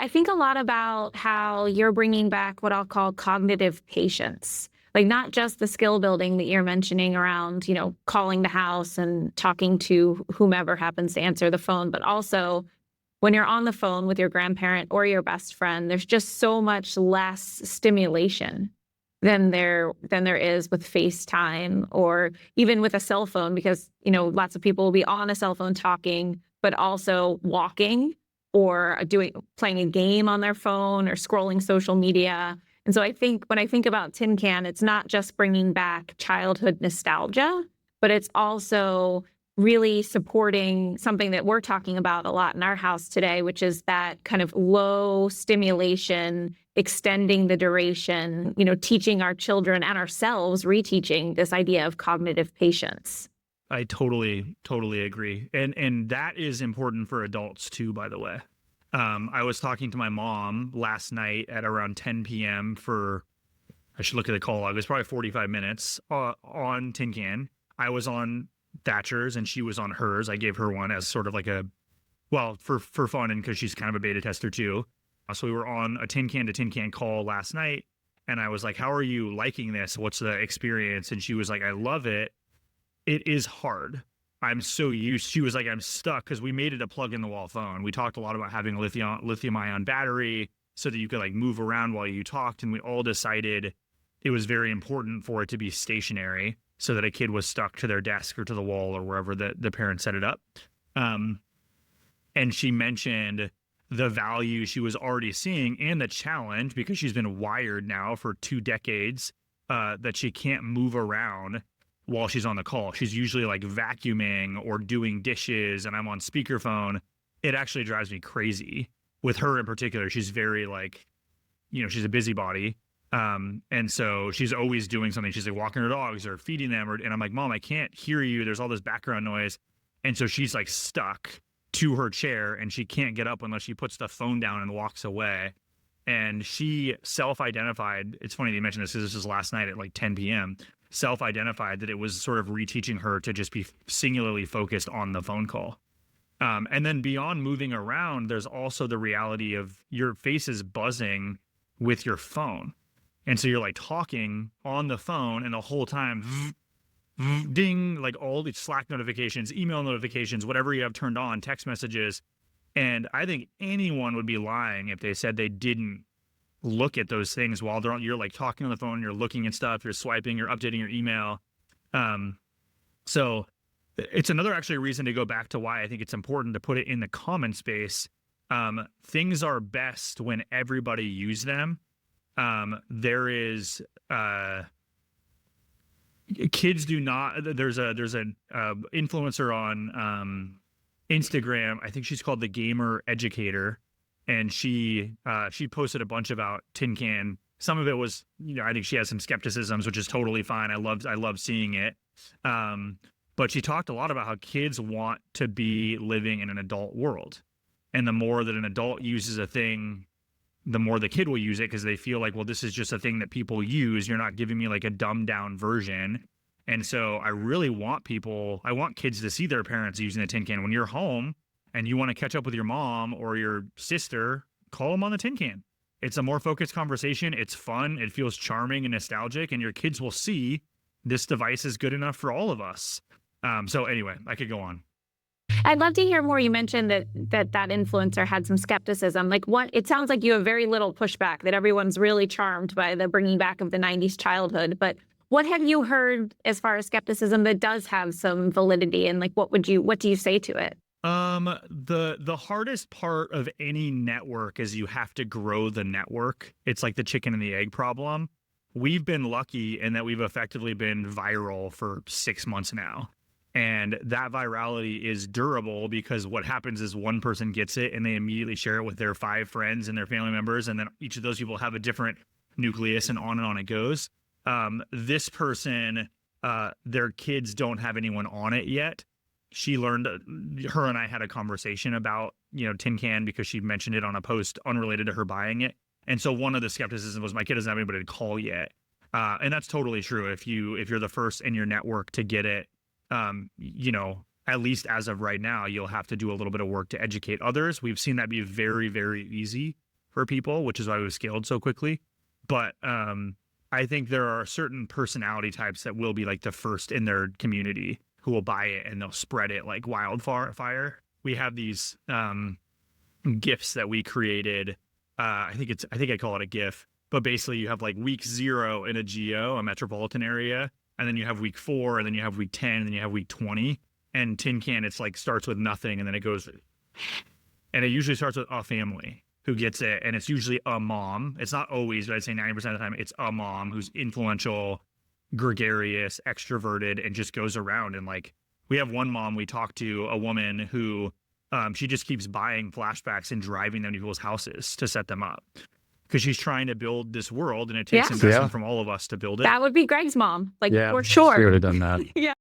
I think a lot about how you're bringing back what I'll call cognitive patience. Like not just the skill building that you're mentioning around, calling the house and talking to whomever happens to answer the phone, but also when you're on the phone with your grandparent or your best friend, there's just so much less stimulation than there is with FaceTime or even with a cell phone because, lots of people will be on a cell phone talking, but also walking or playing a game on their phone or scrolling social media. And so I think when I think about Tin Can, it's not just bringing back childhood nostalgia, but it's also really supporting something that we're talking about a lot in our house today, which is that kind of low stimulation, extending the duration, teaching our children and ourselves, reteaching this idea of cognitive patience. I totally agree. And that is important for adults too, by the way. I was talking to my mom last night at around 10 p.m. I should look at the call log. It was probably 45 minutes on Tin Can. I was on Thatcher's and she was on hers. I gave her one as sort of like for fun and because she's kind of a beta tester too. So we were on a Tin Can to Tin Can call last night. And I was like, how are you liking this? What's the experience? And she was like, I love it. It is hard. I'm so used. She was like, I'm stuck because we made it a plug in the wall phone. We talked a lot about having a lithium ion battery so that you could like move around while you talked. And we all decided it was very important for it to be stationary so that a kid was stuck to their desk or to the wall or wherever the parents set it up. And she mentioned the value she was already seeing and the challenge because she's been wired now for 2 decades that she can't move around while she's on the call. She's usually like vacuuming or doing dishes and I'm on speakerphone. It actually drives me crazy. With her in particular, she's very like, she's a busybody. And so she's always doing something. She's like walking her dogs or feeding them and I'm like, Mom, I can't hear you. There's all this background noise. And so she's like stuck to her chair and she can't get up unless she puts the phone down and walks away. And she self-identified, it's funny that you mentioned this because this was last night at like 10 p.m., self-identified that it was sort of reteaching her to just be singularly focused on the phone call. And then beyond moving around, there's also the reality of your face is buzzing with your phone. And so you're like talking on the phone and the whole time, ding, like all these Slack notifications, email notifications, whatever you have turned on, text messages. And I think anyone would be lying if they said they didn't look at those things while you're like talking on the phone, you're looking at stuff, you're swiping, you're updating your email. So it's another actually reason to go back to why I think it's important to put it in the common space. Things are best when everybody use them. There is, kids do not, there's an influencer on, Instagram. I think she's called the Gamer Educator. And she posted a bunch about Tin Can. Some of it was, I think she has some skepticisms, which is totally fine. I love seeing it. But she talked a lot about how kids want to be living in an adult world. And the more that an adult uses a thing, the more the kid will use it because they feel like, well, this is just a thing that people use. You're not giving me like a dumbed down version. And so I really want kids to see their parents using the Tin Can. When you're home, and you want to catch up with your mom or your sister, call them on the Tin Can. It's a more focused conversation. It's fun. It feels charming and nostalgic, and your kids will see this device is good enough for all of us. So anyway, I could go on. I'd love to hear more. You mentioned that influencer had some skepticism. Like it sounds like you have very little pushback, that everyone's really charmed by the bringing back of the 90s childhood. But what have you heard as far as skepticism that does have some validity? And like, what do you say to it? The hardest part of any network is you have to grow the network. It's like the chicken and the egg problem. We've been lucky in that we've effectively been viral for 6 months now. And that virality is durable because what happens is one person gets it and they immediately share it with their 5 friends and their family members. And then each of those people have a different nucleus and on it goes. This person, their kids don't have anyone on it yet. She learned, her and I had a conversation about, Tin Can because she mentioned it on a post unrelated to her buying it. And so one of the skepticism was my kid doesn't have anybody to call yet. And that's totally true. If you're the first in your network to get it, at least as of right now, you'll have to do a little bit of work to educate others. We've seen that be very, very easy for people, which is why we've scaled so quickly. But I think there are certain personality types that will be like the first in their community who will buy it and they'll spread it like wildfire. We have these gifts that we created. I think I call it a GIF, but basically you have like week 0 in a geo, a metropolitan area, and then you have week 4, and then you have week 10, and then you have week 20. And Tin Can, it's like starts with nothing, and then it goes, and it usually starts with a family who gets it, and it's usually a mom. It's not always, but I'd say 90% of the time it's a mom who's influential, gregarious, extroverted, and just goes around. And like, we have one mom we talked to, a woman who she just keeps buying flashbacks and driving them to people's houses to set them up because she's trying to build this world, and it takes investment from all of us to build it. That would be Greg's mom, like, Yeah, for sure. we would have done that. Yeah.